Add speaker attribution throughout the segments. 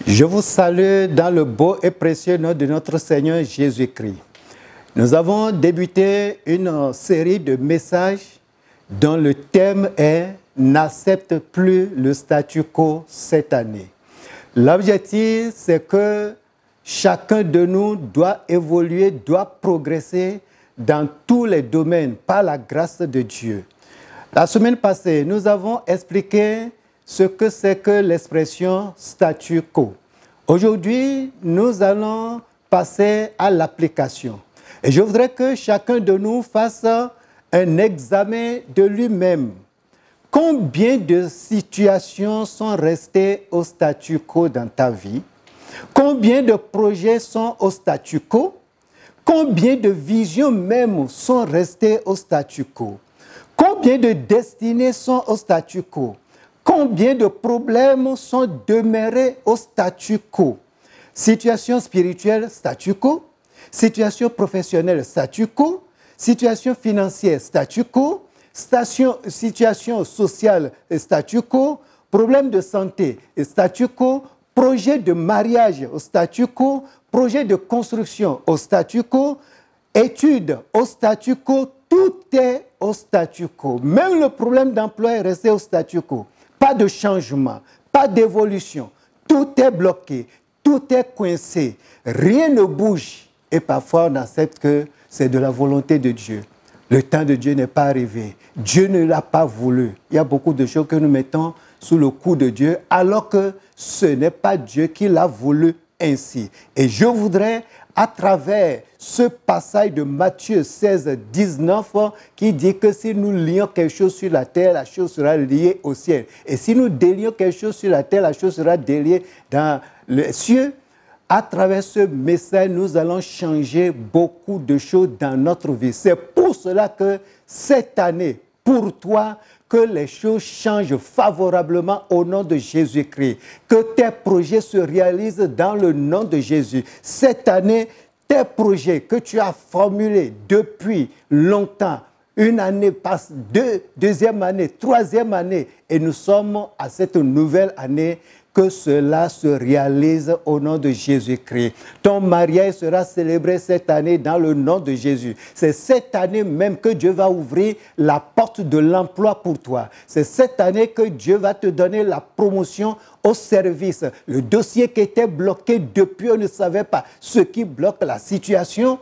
Speaker 1: Je vous salue dans le beau et précieux nom de notre Seigneur Jésus-Christ. Nous avons débuté une série de messages dont le thème est « N'accepte plus le statu quo cette année ». L'objectif, c'est que chacun de nous doit évoluer, doit progresser dans tous les domaines par la grâce de Dieu. La semaine passée, nous avons expliqué ce que c'est que l'expression statu quo. Aujourd'hui, nous allons passer à l'application. Et je voudrais que chacun de nous fasse un examen de lui-même. Combien de situations sont restées au statu quo dans ta vie? Combien de projets sont au statu quo? Combien de visions même sont restées au statu quo? Combien de destinées sont au statu quo? Combien de problèmes sont demeurés au statu quo? Situation spirituelle, statu quo. Situation professionnelle, statu quo. Situation financière, statu quo. Situation sociale, statu quo. Problème de santé, statu quo. Projet de mariage, au statu quo. Projet de construction, au statu quo. Études, au statu quo. Tout est au statu quo. Même le problème d'emploi est resté au statu quo. Pas de changement, pas d'évolution. Tout est bloqué, tout est coincé. Rien ne bouge. Et parfois, on accepte que c'est de la volonté de Dieu. Le temps de Dieu n'est pas arrivé. Dieu ne l'a pas voulu. Il y a beaucoup de choses que nous mettons sous le coup de Dieu, alors que ce n'est pas Dieu qui l'a voulu ainsi. Et je voudrais, à travers ce passage de Matthieu 16, 19, qui dit que si nous lions quelque chose sur la terre, la chose sera liée au ciel. Et si nous délions quelque chose sur la terre, la chose sera déliée dans les cieux. À travers ce message, nous allons changer beaucoup de choses dans notre vie. C'est pour cela que cette année, pour toi, que les choses changent favorablement au nom de Jésus-Christ. Que tes projets se réalisent dans le nom de Jésus. Cette année, tes projets que tu as formulés depuis longtemps, une année passe, deuxième année, troisième année, et nous sommes à cette nouvelle année, que cela se réalise au nom de Jésus-Christ. Ton mariage sera célébré cette année dans le nom de Jésus. C'est cette année même que Dieu va ouvrir la porte de l'emploi pour toi. C'est cette année que Dieu va te donner la promotion au service. Le dossier qui était bloqué depuis, on ne savait pas ce qui bloque la situation.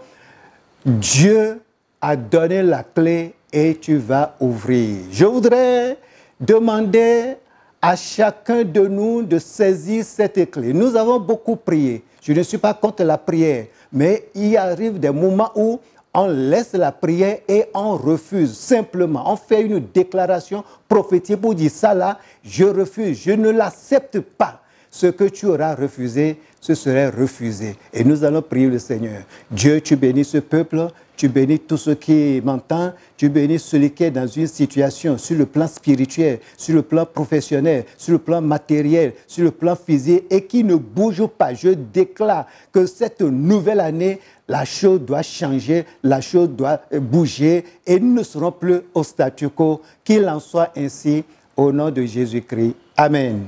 Speaker 1: Dieu a donné la clé et tu vas ouvrir. Je voudrais demander à chacun de nous de saisir cette clé. Nous avons beaucoup prié. Je ne suis pas contre la prière, mais il arrive des moments où on laisse la prière et on refuse simplement. On fait une déclaration prophétique pour dire ça là, je refuse, je ne l'accepte pas. Ce que tu auras refusé, ce serait refusé. Et nous allons prier le Seigneur. Dieu, tu bénis ce peuple, tu bénis tous ceux qui m'entendent, tu bénis celui qui est dans une situation sur le plan spirituel, sur le plan professionnel, sur le plan matériel, sur le plan physique et qui ne bouge pas. Je déclare que cette nouvelle année, la chose doit changer, la chose doit bouger et nous ne serons plus au statu quo. Qu'il en soit ainsi au nom de Jésus-Christ. Amen.